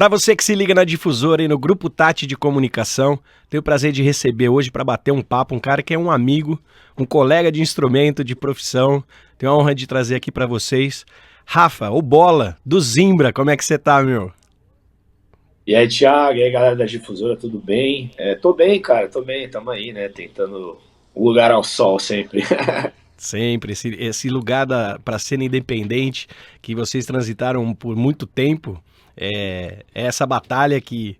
Para você que se liga na Difusora e no Grupo Tati de Comunicação, tenho o prazer de receber hoje para bater um papo um cara que é um amigo, um colega de instrumento, de profissão. Tenho a honra de trazer aqui para vocês Rafa, o Bola, do Zimbra. Como é que você tá, meu? E aí, Thiago, e aí, galera da Difusora, tudo bem? Tô bem, cara, tô bem, tamo aí, né, tentando o lugar ao sol sempre. Sempre, esse lugar para ser independente, que vocês transitaram por muito tempo, é essa batalha que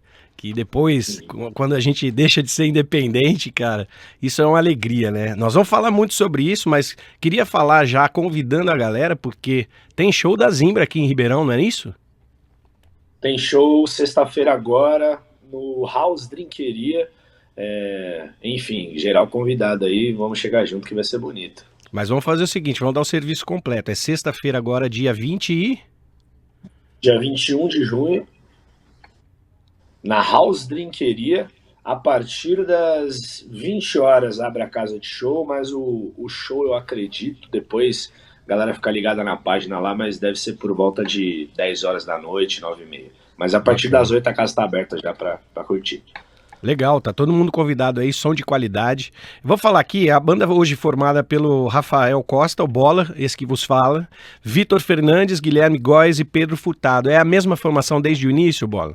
depois, quando a gente deixa de ser independente, cara, isso é uma alegria, né? Nós vamos falar muito sobre isso, mas queria falar já convidando a galera, porque tem show da Zimbra aqui em Ribeirão, não é isso? Tem show sexta-feira agora no House Drinqueria, enfim, geral convidado aí, vamos chegar junto que vai ser bonito. Mas vamos fazer o seguinte, vamos dar o serviço completo. É sexta-feira agora, dia 20 e... Dia 21 de junho, na House Drinqueria, a partir das 20 horas abre a casa de show, mas o show eu acredito, depois a galera fica ligada na página lá, mas deve ser por volta de 10 horas da noite, 9h30. Mas a partir das Bacana. 8 a casa está aberta já pra curtir. Legal, tá todo mundo convidado aí, som de qualidade. Vou falar aqui, a banda hoje formada pelo Rafael Costa, o Bola, esse que vos fala, Vitor Fernandes, Guilherme Góes e Pedro Furtado. É a mesma formação desde o início, Bola?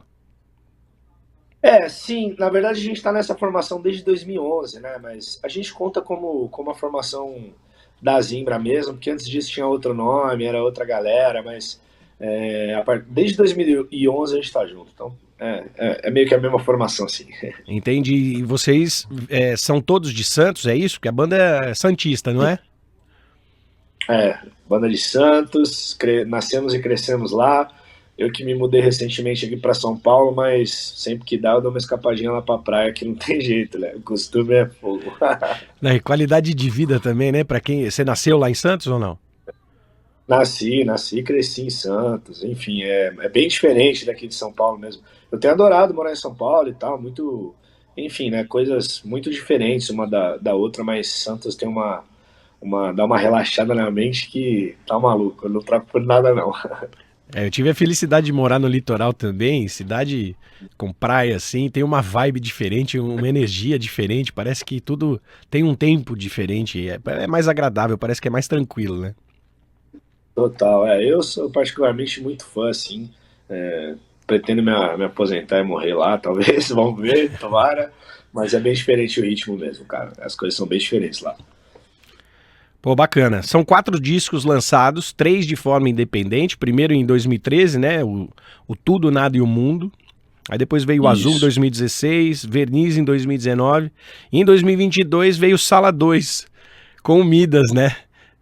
Sim, na verdade a gente está nessa formação desde 2011, né? Mas a gente conta como a formação da Zimbra mesmo, porque antes disso tinha outro nome, era outra galera, mas desde 2011 a gente está junto. Então é meio que a mesma formação, sim. Entende? E vocês são todos de Santos, é isso? Porque a banda é santista, não é? Banda de Santos, nascemos e crescemos lá. Eu que me mudei recentemente aqui para São Paulo, mas sempre que dá eu dou uma escapadinha lá pra praia, que não tem jeito, né? O costume é fogo. E qualidade de vida também, né? Pra quem... Você nasceu lá em Santos ou não? Nasci, cresci em Santos, enfim, é bem diferente daqui de São Paulo mesmo. Eu tenho adorado morar em São Paulo e tal, muito, enfim, né, coisas muito diferentes uma da outra, mas Santos tem dá uma relaxada na mente que tá maluco, eu não troco por nada não. Eu tive a felicidade de morar no litoral também, cidade com praia assim, tem uma vibe diferente, uma energia diferente, parece que tudo tem um tempo diferente, é mais agradável, parece que é mais tranquilo, né? Total, eu sou particularmente muito fã, assim, pretendo me aposentar e morrer lá, talvez, vamos ver, tomara, mas é bem diferente o ritmo mesmo, cara, as coisas são bem diferentes lá. Pô, bacana. São 4 discos lançados, 3 de forma independente. Primeiro em 2013, né? O Tudo, Nada e o Mundo. Aí depois veio o Azul em Isso. 2016, Verniz em 2019. E em 2022 veio o Sala 2, com o Midas, né?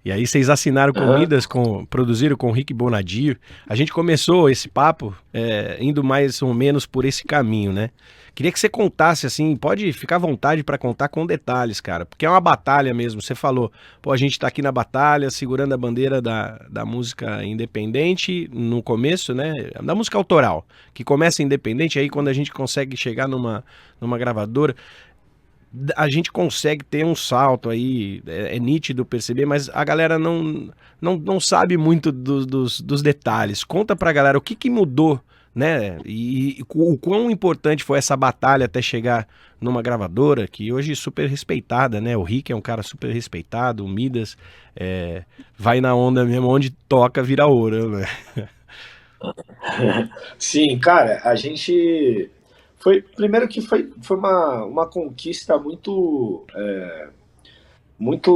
E aí vocês assinaram com o Aham. Midas, produziram com o Rick Bonadio. A gente começou esse papo indo mais ou menos por esse caminho, né? Queria que você contasse, assim, pode ficar à vontade para contar com detalhes, cara, porque é uma batalha mesmo. Você falou, pô, a gente tá aqui na batalha, segurando a bandeira da música independente no começo, né? Da música autoral, que começa independente, aí quando a gente consegue chegar numa gravadora, a gente consegue ter um salto aí, é nítido perceber, mas a galera não sabe muito dos detalhes. Conta pra galera o que mudou, né? E o quão importante foi essa batalha até chegar numa gravadora, que hoje é super respeitada, né? O Rick é um cara super respeitado, o Midas vai na onda mesmo, onde toca vira ouro, né? Sim, cara, a gente foi primeiro que foi uma conquista muito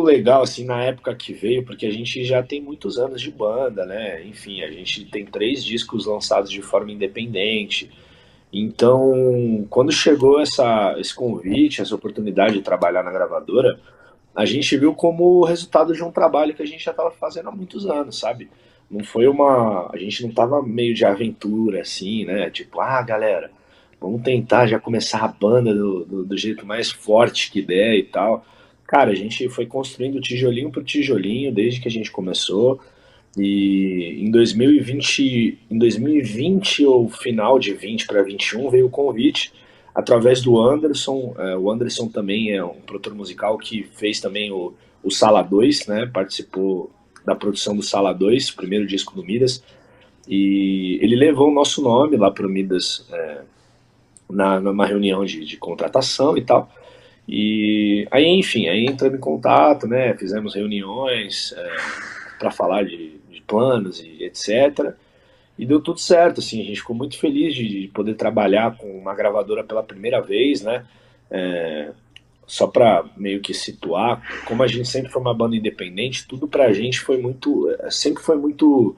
legal assim na época que veio, porque a gente já tem muitos anos de banda, né? Enfim, a gente tem 3 discos lançados de forma independente. Então, quando chegou esse convite, essa oportunidade de trabalhar na gravadora, a gente viu como o resultado de um trabalho que a gente já estava fazendo há muitos anos, sabe? Não foi uma. A gente não tava meio de aventura, assim, né? Tipo, galera, vamos tentar já começar a banda do jeito mais forte que der e tal. Cara, a gente foi construindo tijolinho por tijolinho desde que a gente começou. E em 2020 ou final de 20 para 21 veio o convite através do Anderson. O Anderson também é um produtor musical que fez também o Sala 2, né? Participou da produção do Sala 2, primeiro disco do Midas. E ele levou o nosso nome lá para o Midas, numa reunião de contratação e tal. E aí, enfim, aí entramos em contato, né? Fizemos reuniões para falar de planos e etc. E deu tudo certo, assim, a gente ficou muito feliz de poder trabalhar com uma gravadora pela primeira vez, né? É, Só para meio que situar, como a gente sempre foi uma banda independente, tudo pra gente foi muito, sempre foi muito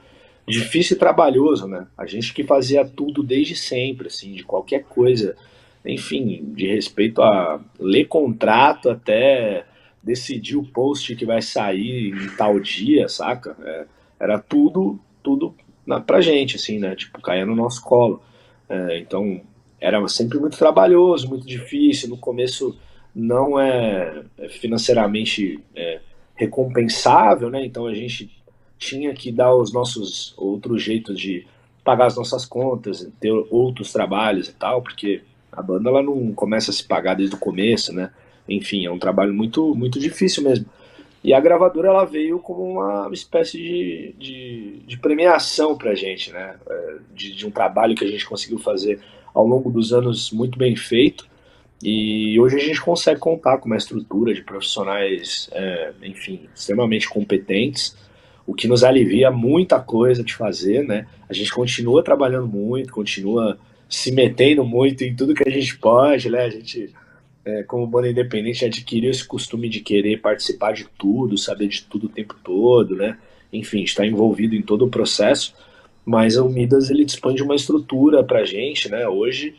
difícil e trabalhoso, né? A gente que fazia tudo desde sempre, assim, de qualquer coisa, enfim, de respeito a ler contrato até decidir o post que vai sair em tal dia, saca? Era tudo pra gente, assim, né? Tipo, caía no nosso colo. Então, era sempre muito trabalhoso, muito difícil. No começo não é financeiramente recompensável, né? Então a gente tinha que dar os nossos outros jeitos de pagar as nossas contas, ter outros trabalhos e tal, porque a banda ela não começa a se pagar desde o começo, né? Enfim, é um trabalho muito difícil mesmo. E a gravadora ela veio como uma espécie de premiação pra gente, né? De um trabalho que a gente conseguiu fazer ao longo dos anos muito bem feito. E hoje a gente consegue contar com uma estrutura de profissionais, enfim, extremamente competentes, o que nos alivia muita coisa de fazer, né? A gente continua trabalhando muito, continua se metendo muito em tudo que a gente pode, né? A gente, como banda independente, adquiriu esse costume de querer participar de tudo, saber de tudo o tempo todo, né? Enfim, está envolvido em todo o processo, mas o Midas ele dispõe de uma estrutura para a gente, né? Hoje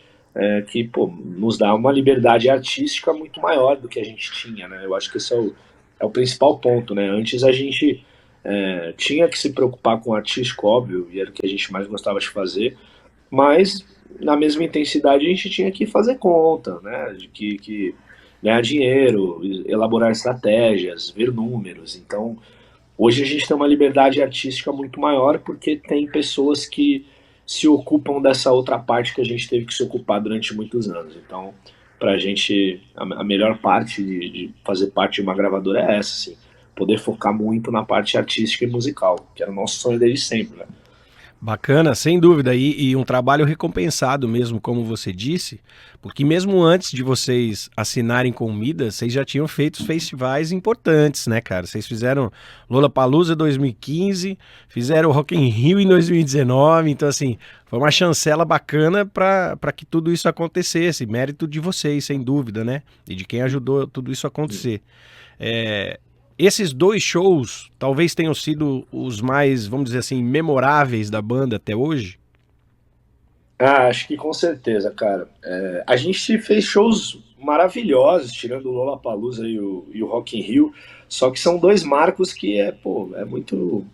que pô, nos dá uma liberdade artística muito maior do que a gente tinha, né? Eu acho que esse é o principal ponto, né? Antes a gente tinha que se preocupar com o artístico, óbvio, e era o que a gente mais gostava de fazer, mas na mesma intensidade a gente tinha que fazer conta, né? De que ganhar dinheiro, elaborar estratégias, ver números. Então, hoje a gente tem uma liberdade artística muito maior porque tem pessoas que se ocupam dessa outra parte que a gente teve que se ocupar durante muitos anos. Então, pra gente, a melhor parte de fazer parte de uma gravadora é essa, assim. Poder focar muito na parte artística e musical, que era o nosso sonho desde sempre, né? Bacana, sem dúvida, e um trabalho recompensado mesmo, como você disse, porque mesmo antes de vocês assinarem com o Midas, vocês já tinham feito festivais importantes, né, cara? Vocês fizeram Lollapalooza 2015, fizeram Rock in Rio em 2019, então assim, foi uma chancela bacana para que tudo isso acontecesse, mérito de vocês, sem dúvida, né? E de quem ajudou tudo isso a acontecer. É, esses dois shows talvez tenham sido os mais, vamos dizer assim, memoráveis da banda até hoje? Acho que com certeza, cara. A gente fez shows maravilhosos, tirando o Lollapalooza e o Rock in Rio, só que são dois marcos que pô, é muito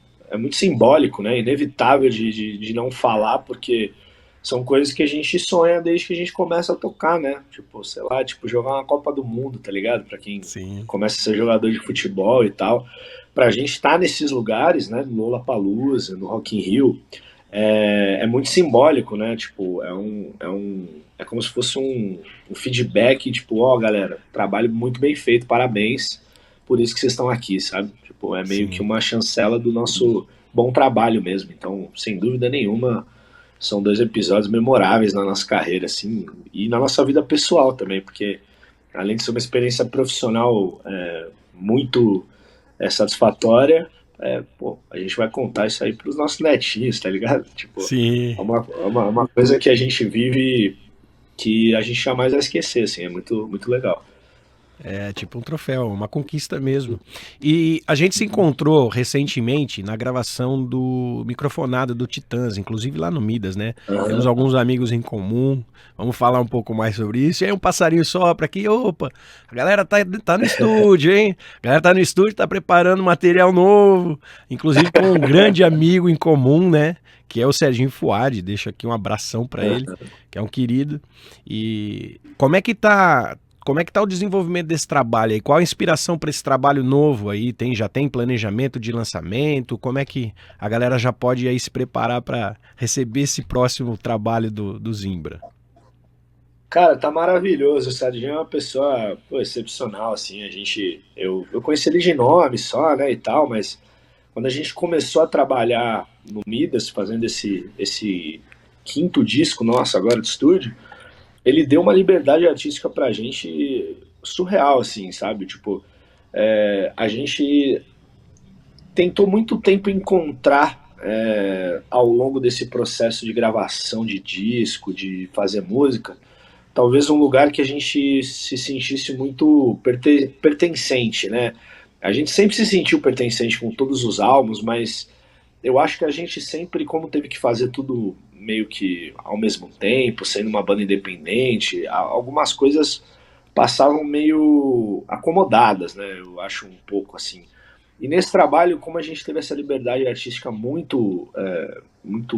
simbólico, né? Inevitável de não falar, porque são coisas que a gente sonha desde que a gente começa a tocar, né? Tipo, sei lá, tipo, jogar uma Copa do Mundo, tá ligado? Pra quem Sim. começa a ser jogador de futebol e tal. Pra gente estar nesses lugares, né? No Lollapalooza, no Rock in Rio, é muito simbólico, né? Tipo, é como se fosse um feedback, tipo, ó, galera, trabalho muito bem feito, parabéns por isso que vocês estão aqui, sabe? Tipo, é meio que Sim. uma chancela do nosso bom trabalho mesmo. Então, sem dúvida nenhuma, são dois episódios memoráveis na nossa carreira, assim, e na nossa vida pessoal também, porque além de ser uma experiência profissional muito satisfatória, pô, a gente vai contar isso aí pros nossos netinhos, tá ligado? Tipo, Sim. é uma coisa que a gente vive que a gente jamais vai esquecer, assim, é muito legal. É tipo um troféu, uma conquista mesmo. E a gente se encontrou recentemente na gravação do Microfonado do Titãs, inclusive lá no Midas, né? Temos Aham. alguns amigos em comum, vamos falar um pouco mais sobre isso. E aí um passarinho sopra aqui, opa, a galera tá no estúdio, hein? A galera tá no estúdio, tá preparando material novo, inclusive com um grande amigo em comum, né? Que é o Serginho Fuad, deixo aqui um abração pra ele, que é um querido. E como é que tá o desenvolvimento desse trabalho aí? Qual a inspiração para esse trabalho novo aí? Já tem planejamento de lançamento? Como é que a galera já pode aí se preparar para receber esse próximo trabalho do Zimbra? Cara, tá maravilhoso. O Serginho é uma pessoa, pô, excepcional, assim. Eu conheci ele de nome só, né, e tal, mas quando a gente começou a trabalhar no Midas, fazendo esse quinto disco nosso agora de estúdio, ele deu uma liberdade artística pra gente surreal, assim, sabe? Tipo, a gente tentou muito tempo encontrar ao longo desse processo de gravação de disco, de fazer música, talvez um lugar que a gente se sentisse muito pertencente, né? A gente sempre se sentiu pertencente com todos os álbuns, mas eu acho que a gente sempre, como teve que fazer tudo meio que ao mesmo tempo, sendo uma banda independente, algumas coisas passavam meio acomodadas, né? Eu acho um pouco assim. E nesse trabalho, como a gente teve essa liberdade artística muito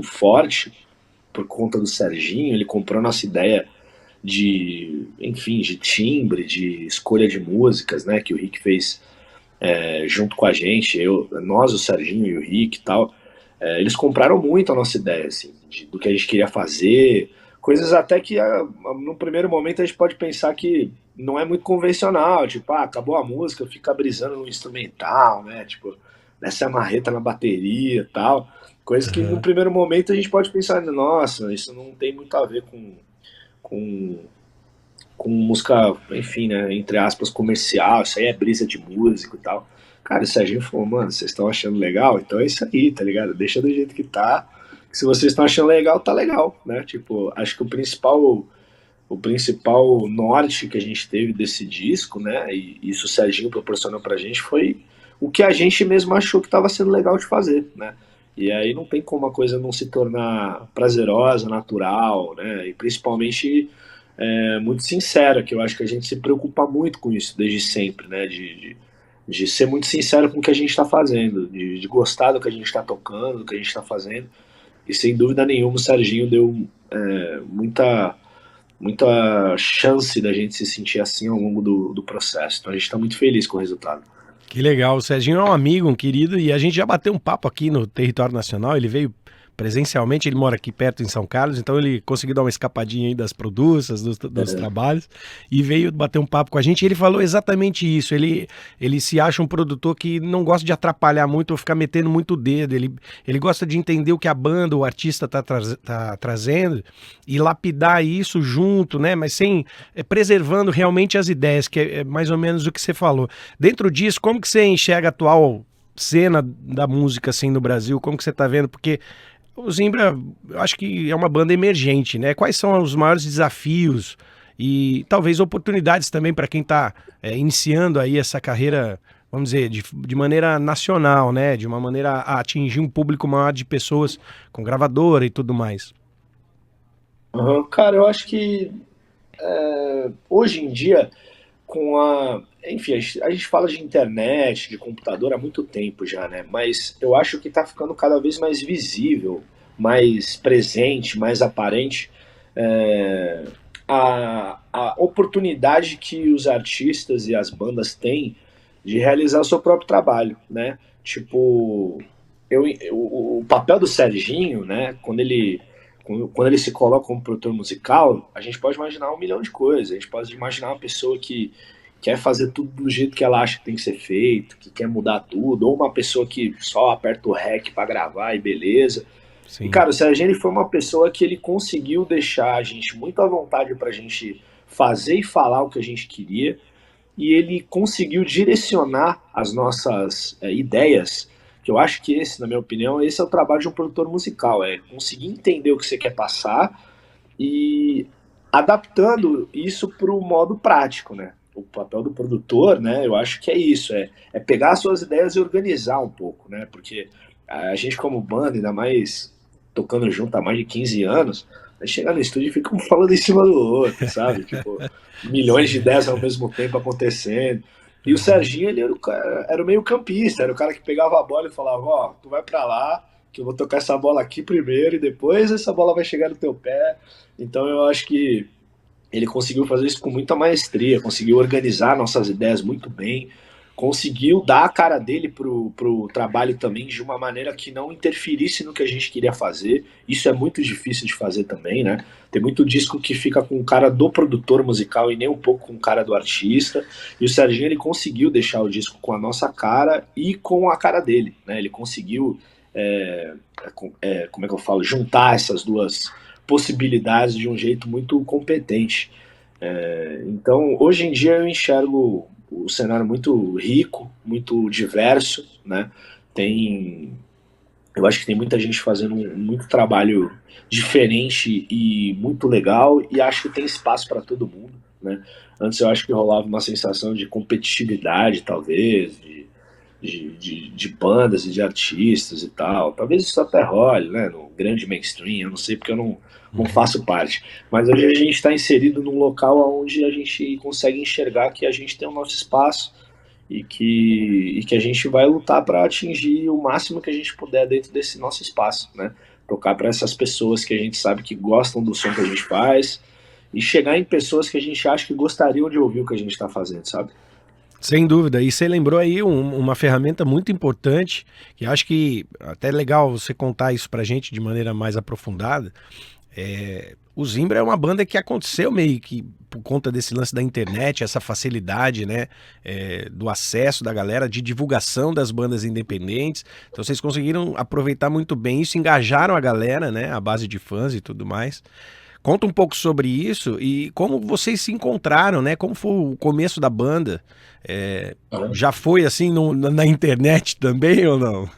forte, por conta do Serginho, ele comprou nossa ideia de, enfim, de timbre, de escolha de músicas, né? Que o Rick fez junto com a gente, nós, o Serginho e o Rick e tal. Eles compraram muito a nossa ideia, assim, do que a gente queria fazer, coisas até que no primeiro momento a gente pode pensar que não é muito convencional, tipo, acabou a música, fica brisando no instrumental, né, tipo, essa é a marreta na bateria e tal, coisas que no Aham. primeiro momento a gente pode pensar, nossa, isso não tem muito a ver com, com música, enfim, né, entre aspas, comercial, isso aí é brisa de músico e tal. Cara, o Serginho falou, mano, vocês estão achando legal? Então é isso aí, tá ligado? Deixa do jeito que tá. Se vocês estão achando legal, tá legal, né? Tipo, acho que o principal norte que a gente teve desse disco, né? E isso o Serginho proporcionou pra gente foi o que a gente mesmo achou que estava sendo legal de fazer, né? E aí não tem como a coisa não se tornar prazerosa, natural, né? E principalmente muito sincera, que eu acho que a gente se preocupa muito com isso desde sempre, né? De ser muito sincero com o que a gente está fazendo, de gostar do que a gente está tocando, do que a gente está fazendo. E sem dúvida nenhuma o Serginho deu muita chance da gente se sentir assim ao longo do processo. Então a gente está muito feliz com o resultado. Que legal. O Serginho é um amigo, um querido, e a gente já bateu um papo aqui no território nacional. Ele veio presencialmente, ele mora aqui perto em São Carlos, então ele conseguiu dar uma escapadinha aí das produções, dos trabalhos, e veio bater um papo com a gente. E ele falou exatamente isso. Ele se acha um produtor que não gosta de atrapalhar muito ou ficar metendo muito o dedo. Ele gosta de entender o que a banda, o artista tá trazendo e lapidar isso junto, né? Mas sem preservando realmente as ideias, que é mais ou menos o que você falou. Dentro disso, como que você enxerga a atual cena da música assim no Brasil? Como que você tá vendo? Porque o Zimbra, eu acho que é uma banda emergente, né? Quais são os maiores desafios e talvez oportunidades também para quem está iniciando aí essa carreira, vamos dizer, de maneira nacional, né? De uma maneira a atingir um público maior de pessoas com gravadora e tudo mais. Uhum. Cara, eu acho que hoje em dia, enfim, a gente fala de internet, de computador há muito tempo já, né? Mas eu acho que está ficando cada vez mais visível, mais presente, mais aparente é, a oportunidade que os artistas e as bandas têm de realizar o seu próprio trabalho, né? Tipo, o papel do Serginho, né? Quando ele se coloca como produtor musical, a gente pode imaginar um milhão de coisas. A gente pode imaginar uma pessoa que quer fazer tudo do jeito que ela acha que tem que ser feito, que quer mudar tudo, ou uma pessoa que só aperta o REC para gravar e beleza. E, Sim. cara, o Serginho ele foi uma pessoa que ele conseguiu deixar a gente muito à vontade pra gente fazer e falar o que a gente queria, e ele conseguiu direcionar as nossas ideias, que eu acho que esse, na minha opinião, esse é o trabalho de um produtor musical, é conseguir entender o que você quer passar e adaptando isso para o modo prático, né? O papel do produtor, né? Eu acho que é isso, é pegar as suas ideias e organizar um pouco, né? Porque a gente como banda, ainda mais tocando junto há mais de 15 anos, a gente chega no estúdio e fica um falando em cima do outro, sabe? Tipo, milhões de Sim. ideias ao mesmo tempo acontecendo. E o Uhum. Serginho, ele era o meio campista, era o cara que pegava a bola e falava, ó, tu vai pra lá, que eu vou tocar essa bola aqui primeiro e depois essa bola vai chegar no teu pé. Então eu acho que ele conseguiu fazer isso com muita maestria, conseguiu organizar nossas ideias muito bem, conseguiu dar a cara dele pro trabalho também de uma maneira que não interferisse no que a gente queria fazer. Isso é muito difícil de fazer também, né? Tem muito disco que fica com o cara do produtor musical e nem um pouco com o cara do artista. E o Serginho ele conseguiu deixar o disco com a nossa cara e com a cara dele, né? Ele conseguiu como é que eu falo, juntar essas duas possibilidades de um jeito muito competente. Então, hoje em dia eu enxergo o cenário muito rico, muito diverso, né? Tem, eu acho que tem muita gente fazendo muito trabalho diferente e muito legal, e acho que tem espaço para todo mundo, né? Antes eu acho que rolava uma sensação de competitividade, talvez, de bandas e de artistas e tal. Talvez isso até role, né, no grande mainstream, eu não sei porque eu não Uhum. faço parte. Mas hoje a gente está inserido num local onde a gente consegue enxergar que a gente tem o nosso espaço e que a gente vai lutar para atingir o máximo que a gente puder dentro desse nosso espaço, né? Tocar para essas pessoas que a gente sabe que gostam do som que a gente faz e chegar em pessoas que a gente acha que gostariam de ouvir o que a gente está fazendo, sabe? Sem dúvida. E você lembrou aí uma ferramenta muito importante, que acho que até é legal você contar isso pra gente de maneira mais aprofundada. O Zimbra é uma banda que aconteceu meio que por conta desse lance da internet, essa facilidade, né, do acesso da galera, de divulgação das bandas independentes. Então vocês conseguiram aproveitar muito bem isso, engajaram a galera, né, a base de fãs e tudo mais. Conta um pouco sobre isso e como vocês se encontraram, né? Como foi o começo da banda? É, já foi assim na internet também ou não?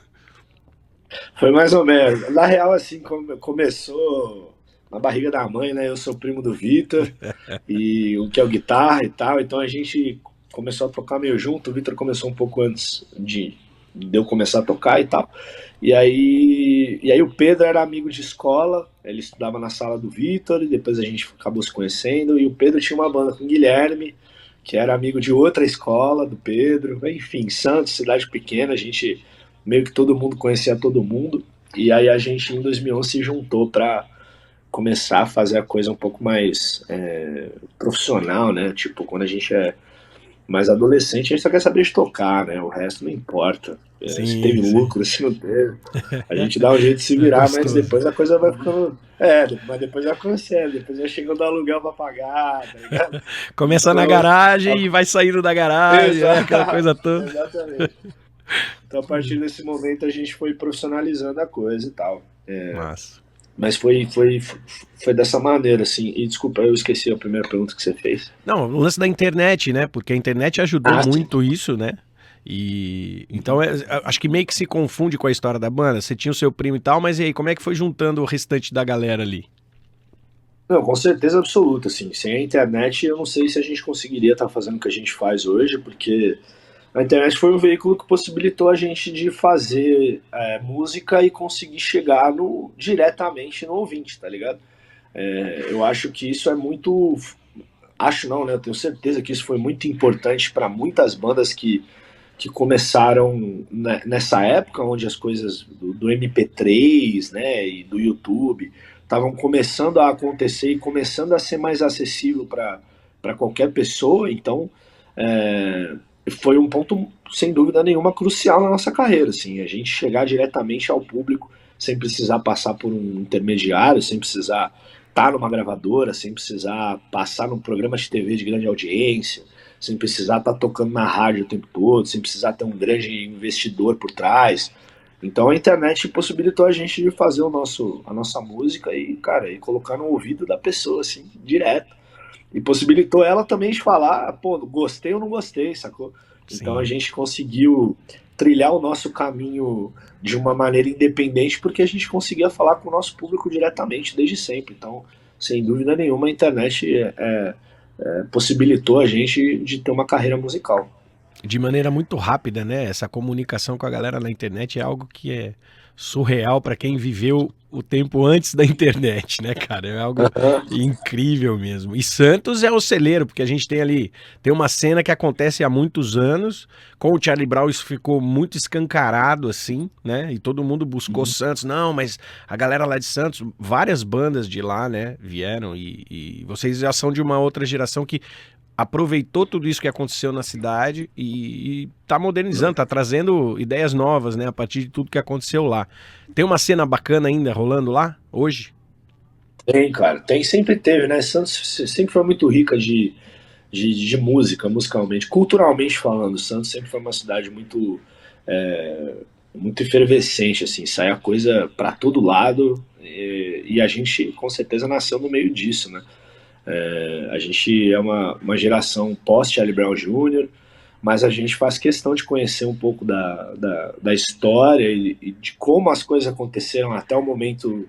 Foi mais ou menos. Na real, assim, começou na barriga da mãe, né? Eu sou primo do Vitor, e o que é o guitarra e tal, então a gente começou a tocar meio junto. O Vitor começou um pouco antes de eu começar a tocar e tal. E aí o Pedro era amigo de escola, ele estudava na sala do Vitor, e depois a gente acabou se conhecendo, e o Pedro tinha uma banda com o Guilherme, que era amigo de outra escola do Pedro, enfim, Santos, cidade pequena, a gente meio que todo mundo conhecia todo mundo, e aí a gente em 2011 se juntou para começar a fazer a coisa um pouco mais profissional, né? Tipo, quando a gente é mais adolescente, a gente só quer saber de tocar, né? O resto não importa. Se teve Sim, sim. lucro, se não teve. A gente dá um jeito de se É virar, mas gostoso. depois a coisa vai ficando. Mas depois vai ficando sério, depois vai chegando o aluguel pra pagar, tá ligado? Começa na Então. garagem e vai saindo da garagem, né? Aquela coisa Exato, toda. exatamente. Então a partir desse momento a gente foi profissionalizando a coisa e tal. Massa. Mas foi dessa maneira, assim. E desculpa, eu esqueci a primeira pergunta que você fez. Não, o lance da internet, né? Porque a internet ajudou Ah, sim. muito isso, né? E então acho que meio que se confunde com a história da banda. Você tinha o seu primo e tal, mas e aí, como é que foi juntando o restante da galera ali? Não, com certeza absoluta, assim. Sem a internet, eu não sei se a gente conseguiria estar fazendo o que a gente faz hoje, porque a internet foi um veículo que possibilitou a gente de fazer música e conseguir chegar diretamente no ouvinte, tá ligado? Eu acho que isso é muito. Acho não, né? Eu tenho certeza que isso foi muito importante para muitas bandas que começaram nessa época onde as coisas do MP3, né, e do YouTube estavam começando a acontecer e começando a ser mais acessível para qualquer pessoa. Então, é, foi um ponto, sem dúvida nenhuma, crucial na nossa carreira. Assim, a gente chegar diretamente ao público sem precisar passar por um intermediário, sem precisar estar numa gravadora, sem precisar passar num programa de TV de grande audiência, sem precisar estar tocando na rádio o tempo todo, sem precisar ter um grande investidor por trás. Então a internet possibilitou a gente de fazer a nossa música e, cara, e colocar no ouvido da pessoa, assim, direto. E possibilitou ela também de falar, pô, gostei ou não gostei, sacou? Então a Sim. gente conseguiu trilhar o nosso caminho de uma maneira independente porque a gente conseguia falar com o nosso público diretamente desde sempre. Então, sem dúvida nenhuma, a internet possibilitou a gente de ter uma carreira musical. De maneira muito rápida, né? Essa comunicação com a galera na internet é algo que é surreal para quem viveu o tempo antes da internet, né, cara? É algo incrível mesmo. E Santos é o celeiro, porque a gente tem ali, tem uma cena que acontece há muitos anos, com o Charlie Brown isso ficou muito escancarado assim, né? E todo mundo buscou Santos. Não, mas a galera lá de Santos, várias bandas de lá, né, vieram e vocês já são de uma outra geração que aproveitou tudo isso que aconteceu na cidade e tá modernizando, tá trazendo ideias novas, né, a partir de tudo que aconteceu lá. Tem uma cena bacana ainda rolando lá, hoje? Tem, cara, tem, sempre teve, né? Santos sempre foi muito rica de música, musicalmente, culturalmente falando. Santos sempre foi uma cidade muito muito efervescente, assim, saía coisa para todo lado, e a gente com certeza nasceu no meio disso, né? A gente é uma geração pós-Charlie Brown Jr., mas a gente faz questão de conhecer um pouco da história e de como as coisas aconteceram até o momento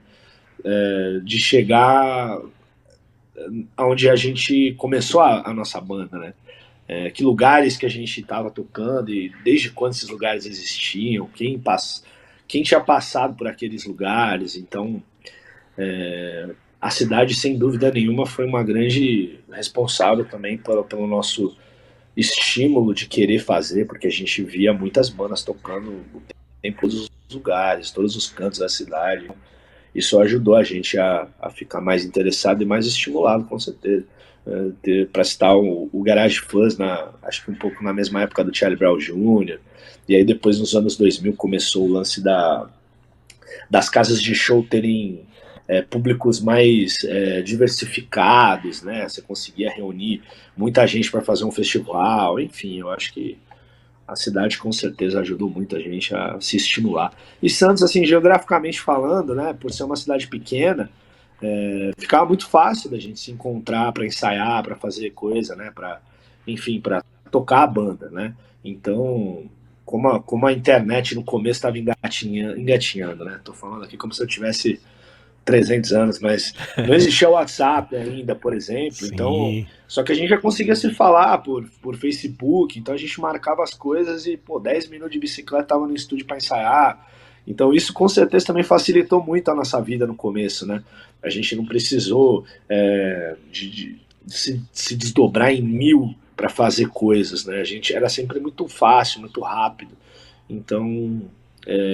de chegar onde a gente começou a nossa banda, né? Que lugares que a gente estava tocando e desde quando esses lugares existiam, quem tinha passado por aqueles lugares. Então, a cidade, sem dúvida nenhuma, foi uma grande responsável também pelo nosso estímulo de querer fazer, porque a gente via muitas bandas tocando em todos os lugares, todos os cantos da cidade. Isso ajudou a gente a ficar mais interessado e mais estimulado, com certeza. Para citar o Garage Fuzz, acho que um pouco na mesma época do Charlie Brown Jr., e aí depois nos anos 2000 começou o lance das casas de show terem públicos mais diversificados, né? Você conseguia reunir muita gente para fazer um festival, enfim, eu acho que a cidade com certeza ajudou muito a gente a se estimular. E Santos, assim, geograficamente falando, né, por ser uma cidade pequena, ficava muito fácil da gente se encontrar para ensaiar, para fazer coisa, né, enfim, para tocar a banda, né. Então, como a internet no começo estava engatinhando, né, tô falando aqui como se eu tivesse 300 anos, mas não existia o WhatsApp ainda, por exemplo. Então, Sim. só que a gente já conseguia se falar por Facebook, então a gente marcava as coisas e, 10 minutos de bicicleta tava no estúdio para ensaiar. Então isso com certeza também facilitou muito a nossa vida no começo, né? A gente não precisou de se desdobrar em mil para fazer coisas, né? A gente era sempre muito fácil, muito rápido. Então,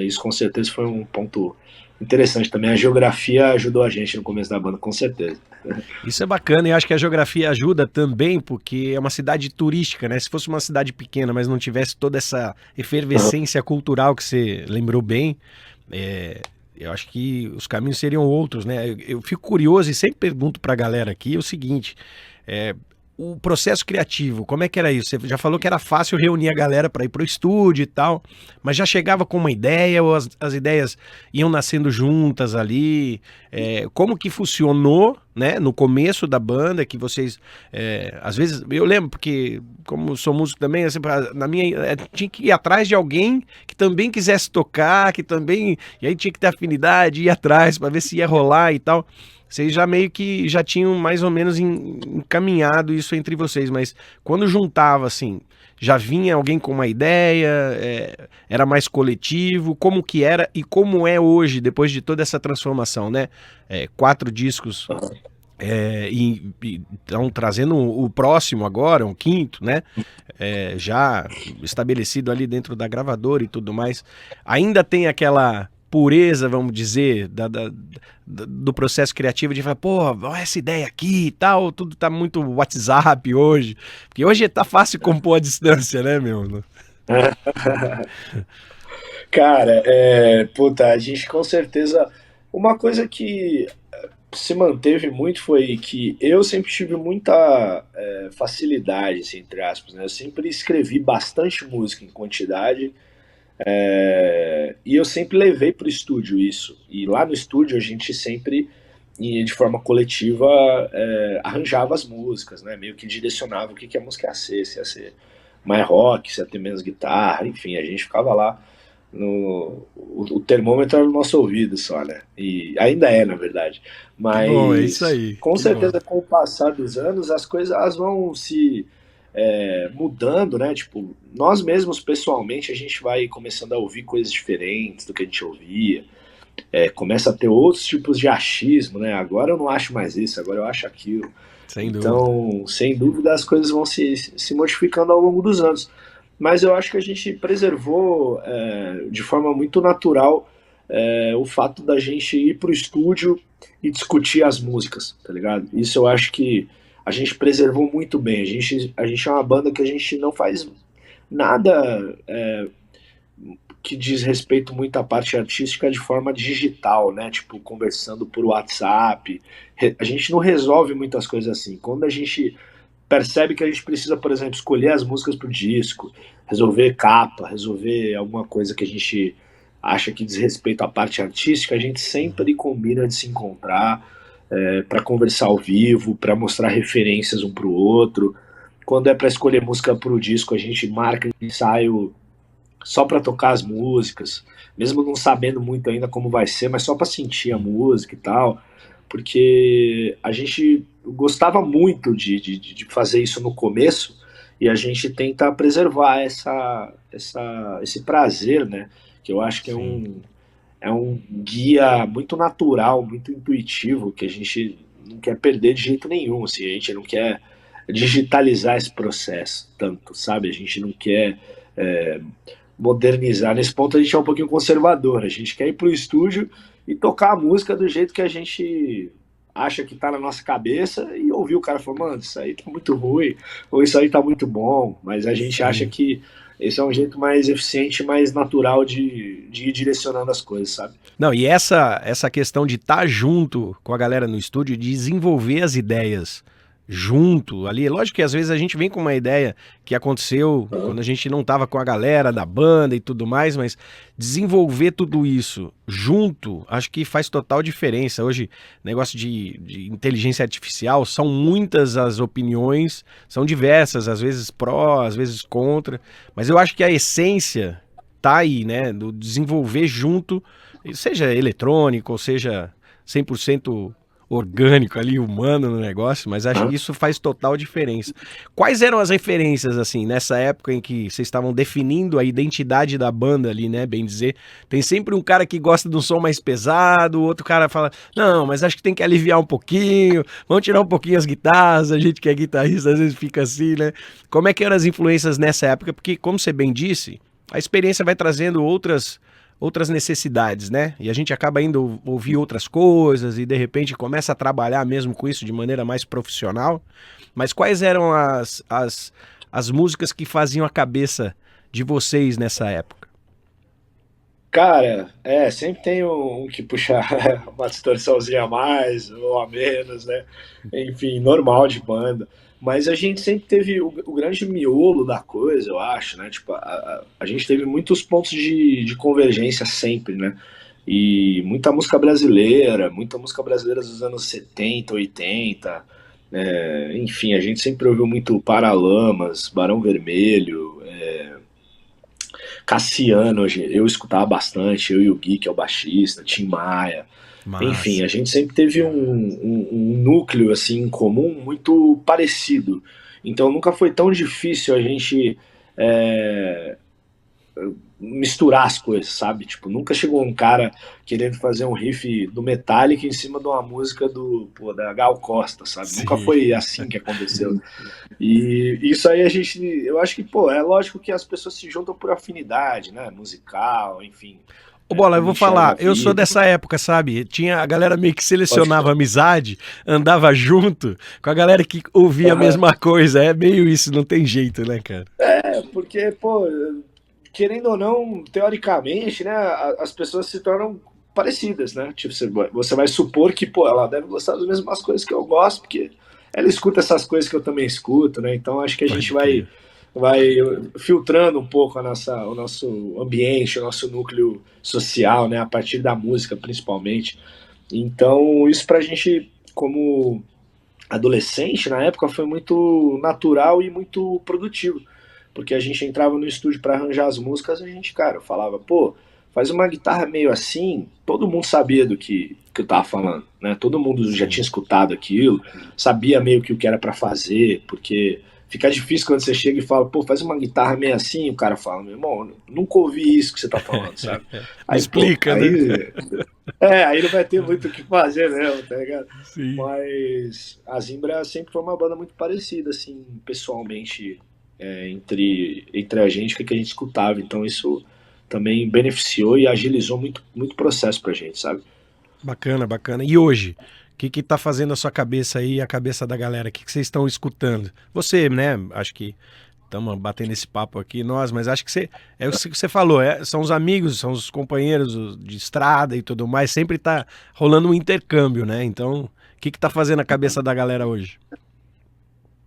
isso com certeza foi um ponto interessante também. A geografia ajudou a gente no começo da banda, com certeza. Isso é bacana e acho que a geografia ajuda também, porque é uma cidade turística, né? Se fosse uma cidade pequena, mas não tivesse toda essa efervescência cultural que você lembrou bem, eu acho que os caminhos seriam outros, né? Eu fico curioso e sempre pergunto pra galera aqui o seguinte: o processo criativo, como é que era isso? Você já falou que era fácil reunir a galera para ir pro estúdio e tal, mas já chegava com uma ideia ou as ideias iam nascendo juntas ali? Como que funcionou, né, no começo da banda, que vocês, às vezes, eu lembro, porque como sou músico também, assim, na minha, tinha que ir atrás de alguém que também quisesse tocar, que também, e aí tinha que ter afinidade, ir atrás para ver se ia rolar e tal. Vocês já meio que já tinham mais ou menos encaminhado isso entre vocês, mas quando juntava, assim, já vinha alguém com uma ideia, era mais coletivo, como que era e como é hoje, depois de toda essa transformação, né? 4 discos e estão trazendo o próximo agora, um quinto, né? Já estabelecido ali dentro da gravadora e tudo mais. Ainda tem aquela pureza, vamos dizer, do processo criativo de falar, pô, olha essa ideia aqui e tal, tudo tá muito WhatsApp hoje, porque hoje tá fácil compor à distância, né, meu? Cara, puta, a gente com certeza. Uma coisa que se manteve muito foi que eu sempre tive muita facilidade, assim, entre aspas, né? Eu sempre escrevi bastante música em quantidade. E eu sempre levei para o estúdio isso. E lá no estúdio a gente sempre, de forma coletiva, arranjava as músicas, né? Meio que direcionava o que a música ia ser, se ia ser mais rock, se ia ter menos guitarra, enfim, a gente ficava lá o termômetro era no nosso ouvido só, né? E ainda na verdade. Que bom, é isso Mas aí, com que bom. certeza com o passar dos anos as coisas elas vão se mudando, né? Tipo, nós mesmos pessoalmente a gente vai começando a ouvir coisas diferentes do que a gente ouvia, começa a ter outros tipos de achismo, né? Agora eu não acho mais isso, agora eu acho aquilo. Sem dúvida. Então, sem dúvida, as coisas vão se modificando ao longo dos anos. Mas eu acho que a gente preservou de forma muito natural o fato da gente ir pro estúdio e discutir as músicas, tá ligado? Isso eu acho que a gente preservou muito bem. A gente é uma banda que a gente não faz nada que diz respeito muito à parte artística de forma digital, né? Tipo, conversando por WhatsApp. A gente não resolve muitas coisas assim. Quando a gente percebe que a gente precisa, por exemplo, escolher as músicas pro disco, resolver capa, resolver alguma coisa que a gente acha que diz respeito à parte artística, a gente sempre combina de se encontrar para conversar ao vivo, para mostrar referências um para o outro. Quando é para escolher música para o disco, a gente marca um ensaio só para tocar as músicas, mesmo não sabendo muito ainda como vai ser, mas só para sentir a música e tal, porque a gente gostava muito de fazer isso no começo e a gente tenta preservar esse prazer, né? Que eu acho que Sim. é um guia muito natural, muito intuitivo, que a gente não quer perder de jeito nenhum, assim, a gente não quer digitalizar esse processo tanto, sabe? A gente não quer é, modernizar. Nesse ponto a gente é um pouquinho conservador, a gente quer ir pro estúdio e tocar a música do jeito que a gente acha que tá na nossa cabeça e ouvir o cara falando, mano, isso aí tá muito ruim, ou isso aí tá muito bom, mas a gente acha Sim. que esse é um jeito mais eficiente, mais natural de ir direcionando as coisas, sabe? Não, e essa questão de estar junto com a galera no estúdio, de desenvolver as ideias junto ali. Lógico que às vezes a gente vem com uma ideia que aconteceu quando a gente não estava com a galera da banda e tudo mais, mas desenvolver tudo isso junto, acho que faz total diferença. Hoje, negócio de inteligência artificial, são muitas as opiniões, são diversas, às vezes pró, às vezes contra, mas eu acho que a essência tá aí, né, do desenvolver junto, seja eletrônico, ou seja 100% orgânico ali, humano no negócio, mas acho que isso faz total diferença. Quais eram as referências, assim, nessa época em que vocês estavam definindo a identidade da banda ali, né, bem dizer? Tem sempre um cara que gosta de um som mais pesado, o outro cara fala, não, mas acho que tem que aliviar um pouquinho, vamos tirar um pouquinho as guitarras, a gente que é guitarrista às vezes fica assim, né? Como é que eram as influências nessa época? Porque, como você bem disse, a experiência vai trazendo outras necessidades, né? E a gente acaba indo ouvir outras coisas e de repente começa a trabalhar mesmo com isso de maneira mais profissional. Mas quais eram as músicas que faziam a cabeça de vocês nessa época? Cara, sempre tem um que puxa uma distorçãozinha a mais ou a menos, né? Enfim, normal de banda. Mas a gente sempre teve o grande miolo da coisa, eu acho, né? Tipo, a gente teve muitos pontos de convergência sempre, né? E muita música brasileira dos anos 70, 80. Enfim, a gente sempre ouviu muito Paralamas, Barão Vermelho, Cassiano, eu escutava bastante, eu e o Gui, que é o baixista, Tim Maia. Enfim, Massa. a gente sempre teve um núcleo assim em comum muito parecido. Então nunca foi tão difícil a gente é, misturar as coisas, sabe? Tipo, nunca chegou um cara querendo fazer um riff do Metallica em cima de uma música da Gal Costa, sabe? Nunca Sim. foi assim que aconteceu. E isso aí eu acho que, pô, é lógico que as pessoas se juntam por afinidade, né? Musical, enfim, Ô Bola, eu como vou enxerga a falar, eu sou vida. dessa época, sabe? Tinha a galera meio que Pode selecionava falar. amizade, andava junto com a galera que ouvia a Aham. mesma coisa. É meio isso, não tem jeito, né, cara? Porque, pô, querendo ou não, teoricamente, né, as pessoas se tornam parecidas, né? Tipo, você vai supor que, pô, ela deve gostar das mesmas coisas que eu gosto, porque ela escuta essas coisas que eu também escuto, né? Então acho que a gente Pode crer. vai filtrando um pouco o nosso ambiente, o nosso núcleo social, né? A partir da música, principalmente. Então, isso pra gente, como adolescente, na época, foi muito natural e muito produtivo. Porque a gente entrava no estúdio para arranjar as músicas, a gente, cara, falava, pô, faz uma guitarra meio assim, todo mundo sabia do que eu tava falando, né? Todo mundo já tinha Sim. escutado aquilo, sabia meio que o que era para fazer, porque fica difícil quando você chega e fala, pô, faz uma guitarra meio assim, o cara fala, meu irmão, nunca ouvi isso que você tá falando, sabe? Me Aí, pô, explica, né? aí não vai ter muito o que fazer mesmo, tá ligado? Sim. Mas a Zimbra sempre foi uma banda muito parecida, assim, pessoalmente, entre a gente, o que a gente escutava. Então isso também beneficiou e agilizou muito, muito processo pra gente, sabe? Bacana, bacana. E hoje? O que tá fazendo a sua cabeça aí e a cabeça da galera? O que vocês estão escutando? Você, né? Acho que estamos batendo esse papo aqui, nós, mas acho que você, é o que você falou, são os amigos, são os companheiros de estrada e tudo mais, sempre tá rolando um intercâmbio, né? Então, o que tá fazendo a cabeça da galera hoje?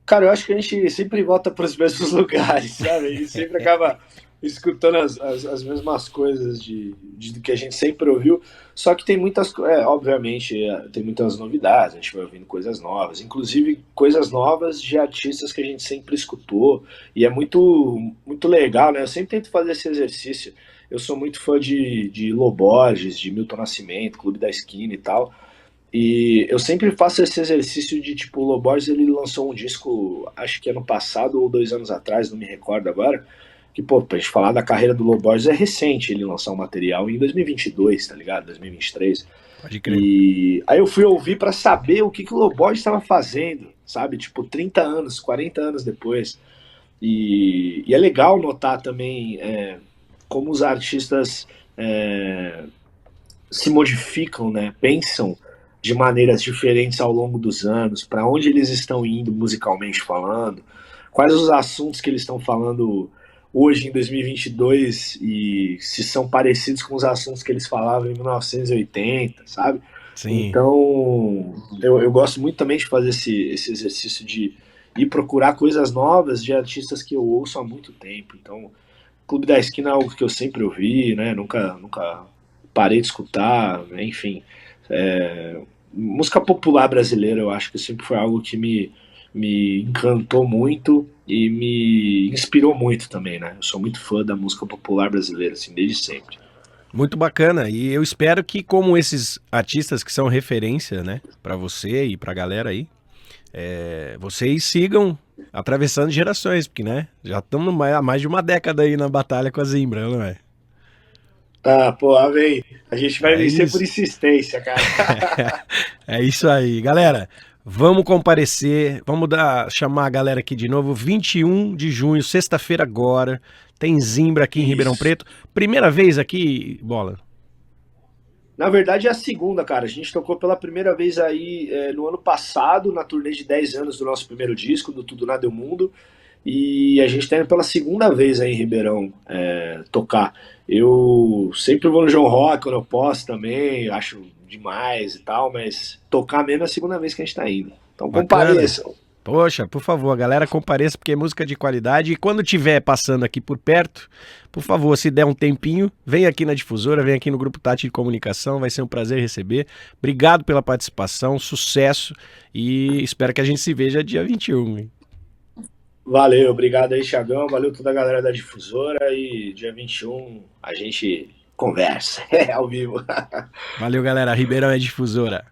Cara, eu acho que a gente sempre volta para os mesmos lugares, sabe? A gente sempre acaba escutando as mesmas coisas do que a gente sempre ouviu, só que tem muitas, obviamente, tem muitas novidades, a gente vai ouvindo coisas novas, inclusive coisas novas de artistas que a gente sempre escutou, e é muito legal, né? Eu sempre tento fazer esse exercício. Eu sou muito fã de Lô Borges, de Milton Nascimento, Clube da Esquina e tal, e eu sempre faço esse exercício de, tipo, o Lô Borges, ele lançou um disco, acho que ano passado ou 2 anos atrás, não me recordo agora, que, pô, pra gente falar da carreira do Lô Borges, é recente ele lançar um material em 2022, tá ligado? 2023. Pode crer. E aí eu fui ouvir pra saber o que o Lô Borges estava fazendo, sabe? Tipo, 30 anos, 40 anos depois. E é legal notar também como os artistas se modificam, né? Pensam de maneiras diferentes ao longo dos anos, para onde eles estão indo musicalmente falando, quais os assuntos que eles estão falando hoje em 2022 e se são parecidos com os assuntos que eles falavam em 1980, sabe? Sim. Então, eu gosto muito também de fazer esse exercício de ir procurar coisas novas de artistas que eu ouço há muito tempo. Então, Clube da Esquina é algo que eu sempre ouvi, né? Nunca parei de escutar, né? Enfim. Música popular brasileira, eu acho que sempre foi algo que me encantou muito e me inspirou muito também, né? Eu sou muito fã da música popular brasileira, assim, desde sempre. Muito bacana. E eu espero que, como esses artistas que são referência, né, pra você e pra galera aí, vocês sigam atravessando gerações, porque, né, já estamos há mais de uma década aí na batalha com a Zimbra, não é? Ah, pô, amém. A gente vai É vencer por isso. insistência, cara. É isso aí. Galera, vamos comparecer, vamos chamar a galera aqui de novo, 21 de junho, sexta-feira agora, tem Zimbra aqui em Ribeirão Isso. Preto. Primeira vez aqui, Bola? Na verdade é a segunda, cara. A gente tocou pela primeira vez aí no ano passado, na turnê de 10 anos do nosso primeiro disco, do Tudo Nada é o Mundo. E a gente tá indo pela segunda vez aí em Ribeirão tocar. Eu sempre vou no João Rock quando eu posso também, acho demais e tal, mas tocar mesmo é a segunda vez que a gente tá indo. Então Bacana. compareçam. Poxa, por favor, a galera compareça porque é música de qualidade. E quando tiver passando aqui por perto, por favor, se der um tempinho, vem aqui na Difusora, vem aqui no Grupo Tati de Comunicação, vai ser um prazer receber. Obrigado pela participação, sucesso e espero que a gente se veja dia 21, hein? Valeu, obrigado aí, Thiagão. Valeu toda a galera da Difusora e dia 21 a gente conversa ao vivo. Valeu, galera. Ribeirão é Difusora.